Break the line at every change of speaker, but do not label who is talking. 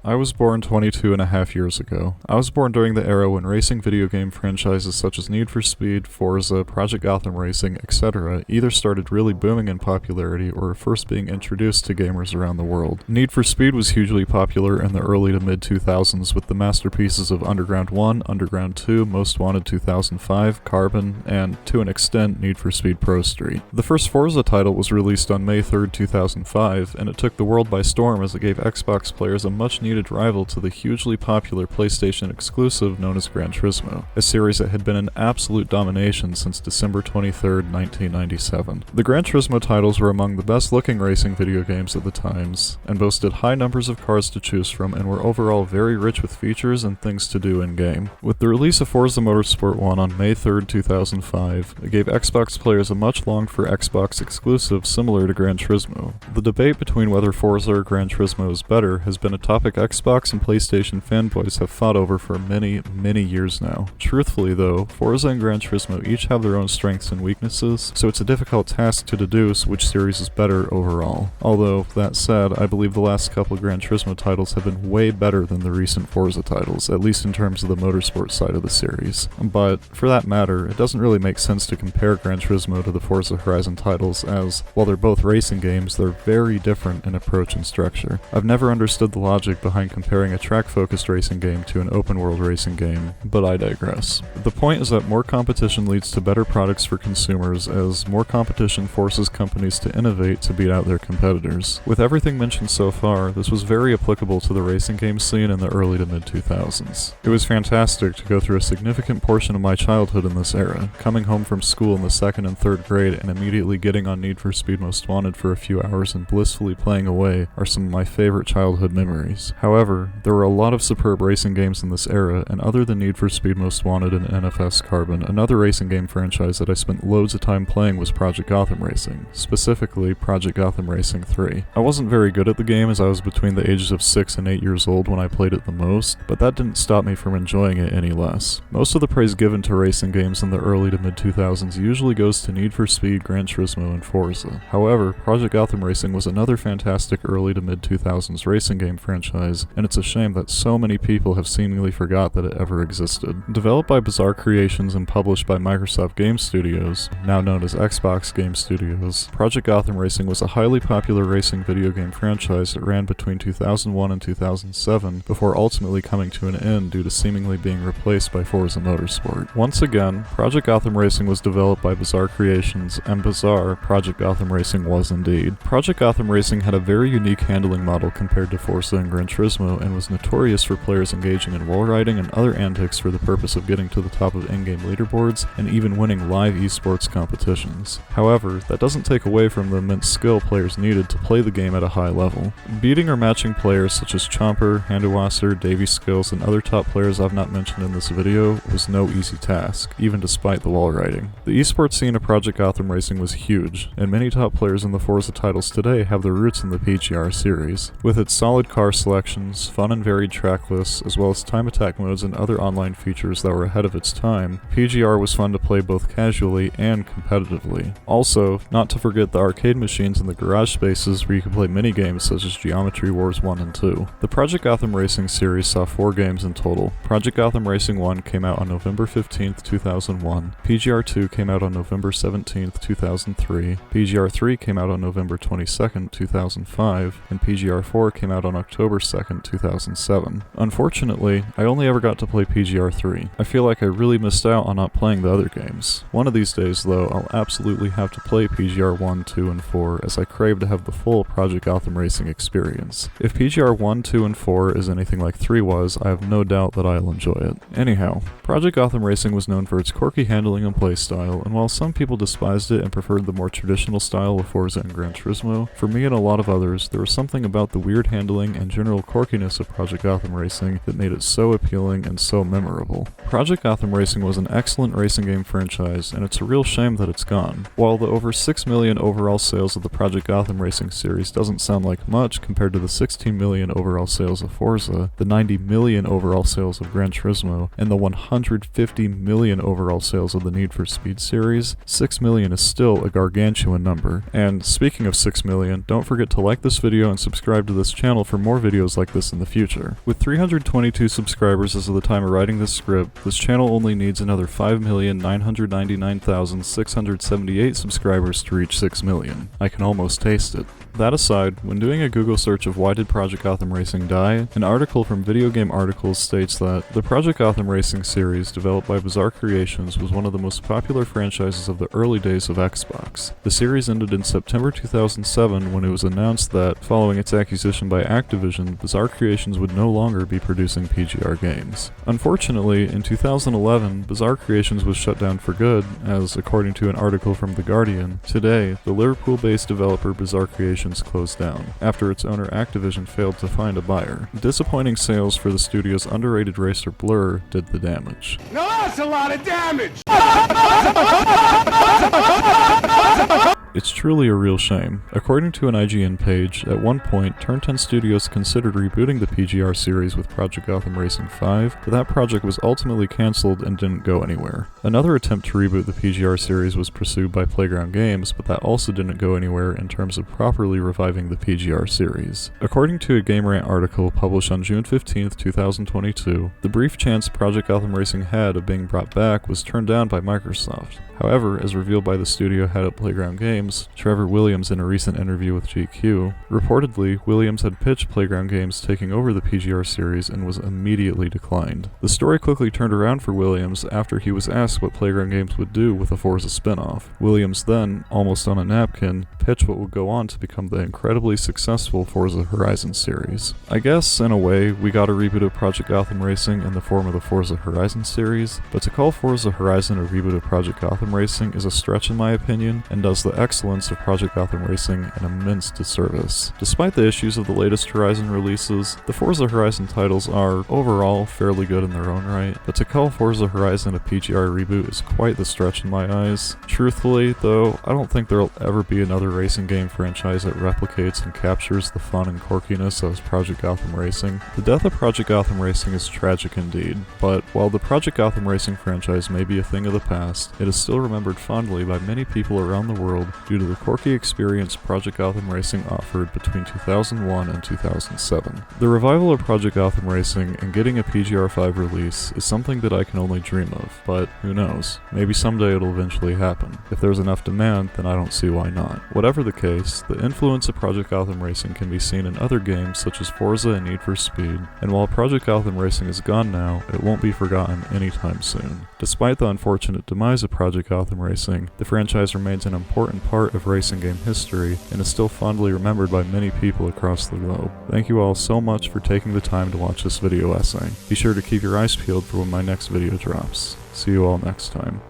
I was born 22.5 years ago. I was born during the era when racing video game franchises such as Need for Speed, Forza, Project Gotham Racing, etc. either started really booming in popularity or were first being introduced to gamers around the world. Need for Speed was hugely popular in the early to mid-2000s with the masterpieces of Underground 1, Underground 2, Most Wanted 2005, Carbon, and, to an extent, Need for Speed Pro Street. The first Forza title was released on May 3, 2005, and it took the world by storm as it gave Xbox players a much-needed rival to the hugely popular PlayStation exclusive known as Gran Turismo, a series that had been in absolute domination since December 23, 1997. The Gran Turismo titles were among the best-looking racing video games at the times, and boasted high numbers of cars to choose from and were overall very rich with features and things to do in-game. With the release of Forza Motorsport 1 on May 3, 2005, it gave Xbox players a much-longed-for Xbox exclusive similar to Gran Turismo. The debate between whether Forza or Gran Turismo is better has been a topic Xbox and PlayStation fanboys have fought over for many years now. Truthfully though, Forza and Gran Turismo each have their own strengths and weaknesses, so it's a difficult task to deduce which series is better overall. Although, that said, I believe the last couple Gran Turismo titles have been way better than the recent Forza titles, at least in terms of the motorsport side of the series. But, for that matter, it doesn't really make sense to compare Gran Turismo to the Forza Horizon titles as, while they're both racing games, they're very different in approach and structure. I've never understood the logic behind comparing a track-focused racing game to an open-world racing game, but I digress. The point is that more competition leads to better products for consumers, as more competition forces companies to innovate to beat out their competitors. With everything mentioned so far, this was very applicable to the racing game scene in the early to mid-2000s. It was fantastic to go through a significant portion of my childhood in this era, coming home from school in the 2nd and 3rd grade and immediately getting on Need for Speed Most Wanted for a few hours and blissfully playing away are some of my favorite childhood memories. However, there were a lot of superb racing games in this era, and other than Need for Speed Most Wanted and NFS Carbon, another racing game franchise that I spent loads of time playing was Project Gotham Racing, specifically Project Gotham Racing 3. I wasn't very good at the game as I was between the ages of 6 and 8 years old when I played it the most, but that didn't stop me from enjoying it any less. Most of the praise given to racing games in the early to mid-2000s usually goes to Need for Speed, Gran Turismo, and Forza. However, Project Gotham Racing was another fantastic early to mid-2000s racing game franchise, and it's a shame that so many people have seemingly forgot that it ever existed. Developed by Bizarre Creations and published by Microsoft Game Studios, now known as Xbox Game Studios, Project Gotham Racing was a highly popular racing video game franchise that ran between 2001 and 2007 before ultimately coming to an end due to seemingly being replaced by Forza Motorsport. Once again, Project Gotham Racing was developed by Bizarre Creations, and bizarre Project Gotham Racing was indeed. Project Gotham Racing had a very unique handling model compared to Forza and Gran Turismo and was notorious for players engaging in wall riding and other antics for the purpose of getting to the top of in-game leaderboards and even winning live esports competitions. However, that doesn't take away from the immense skill players needed to play the game at a high level. Beating or matching players such as Chomper, Handewasser, Davy Skills, and other top players I've not mentioned in this video was no easy task, even despite the wall riding. The esports scene of Project Gotham Racing was huge, and many top players in the Forza titles today have their roots in the PGR series. With its solid car selections, fun and varied track lists, as well as time attack modes and other online features that were ahead of its time, PGR was fun to play both casually and competitively. Also, not to forget the arcade machines and the garage spaces where you could play minigames such as Geometry Wars 1 and 2. The Project Gotham Racing series saw 4 games in total. Project Gotham Racing 1 came out on November 15, 2001, PGR 2 came out on November 17, 2003, PGR 3 came out on November 22, 2005, and PGR 4 came out on October 2, 2007. Unfortunately, I only ever got to play PGR 3. I feel like I really missed out on not playing the other games. One of these days though, I'll absolutely have to play PGR 1, 2, and 4 as I crave to have the full Project Gotham Racing experience. If PGR 1, 2, and 4 is anything like 3 was, I have no doubt that I'll enjoy it. Anyhow, Project Gotham Racing was known for its quirky handling and playstyle, and while some people despised it and preferred the more traditional style of Forza and Gran Turismo, for me and a lot of others, there was something about the weird handling and general quirkiness of Project Gotham Racing that made it so appealing and so memorable. Project Gotham Racing was an excellent racing game franchise, and it's a real shame that it's gone. While the over 6 million overall sales of the Project Gotham Racing series doesn't sound like much compared to the 16 million overall sales of Forza, the 90 million overall sales of Gran Turismo, and the 150 million overall sales of the Need for Speed series, 6 million is still a gargantuan number. And speaking of 6 million, don't forget to like this video and subscribe to this channel for more videos videos like this in the future. With 322 subscribers as of the time of writing this script, this channel only needs another 5,999,678 subscribers to reach 6 million. I can almost taste it. That aside, when doing a Google search of why did Project Gotham Racing die, an article from Video Game Articles states that the Project Gotham Racing series developed by Bizarre Creations was one of the most popular franchises of the early days of Xbox. The series ended in September 2007 when it was announced that, following its acquisition by Activision, Bizarre Creations would no longer be producing PGR games. Unfortunately, in 2011, Bizarre Creations was shut down for good, as, according to an article from The Guardian, today, the Liverpool-based developer Bizarre Creations closed down, after its owner Activision failed to find a buyer. Disappointing sales for the studio's underrated racer Blur did the damage.
Now that's a lot of damage!
It's truly a real shame. According to an IGN page, at one point, Turn 10 Studios considered rebooting the PGR series with Project Gotham Racing 5, but that project was ultimately cancelled and didn't go anywhere. Another attempt to reboot the PGR series was pursued by Playground Games, but that also didn't go anywhere in terms of properly reviving the PGR series. According to a GameRant article published on June 15, 2022, the brief chance Project Gotham Racing had of being brought back was turned down by Microsoft. However, as revealed by the studio head at Playground Games, Trevor Williams in a recent interview with GQ, reportedly, Williams had pitched Playground Games taking over the PGR series and was immediately declined. The story quickly turned around for Williams after he was asked what Playground Games would do with a Forza spin-off. Williams then, almost on a napkin, pitched what would go on to become the incredibly successful Forza Horizon series. I guess, in a way, we got a reboot of Project Gotham Racing in the form of the Forza Horizon series, but to call Forza Horizon a reboot of Project Gotham Racing is a stretch in my opinion, and does the excellence of Project Gotham Racing an immense disservice. Despite the issues of the latest Horizon releases, the Forza Horizon titles are, overall, fairly good in their own right, but to call Forza Horizon a PGR reboot is quite the stretch in my eyes. Truthfully, though, I don't think there'll ever be another racing game franchise that replicates and captures the fun and quirkiness of Project Gotham Racing. The death of Project Gotham Racing is tragic indeed, but while the Project Gotham Racing franchise may be a thing of the past, it is still remembered fondly by many people around the world due to the quirky experience Project Gotham Racing offered between 2001 and 2007. The revival of Project Gotham Racing and getting a PGR 5 release is something that I can only dream of, but who knows, maybe someday it'll eventually happen. If there's enough demand, then I don't see why not. Whatever the case, the influence of Project Gotham Racing can be seen in other games such as Forza and Need for Speed, and while Project Gotham Racing is gone now, it won't be forgotten anytime soon. Despite the unfortunate demise of Project Gotham Racing, the franchise remains an important part of racing game history and is still fondly remembered by many people across the globe. Thank you all so much for taking the time to watch this video essay. Be sure to keep your eyes peeled for when my next video drops. See you all next time.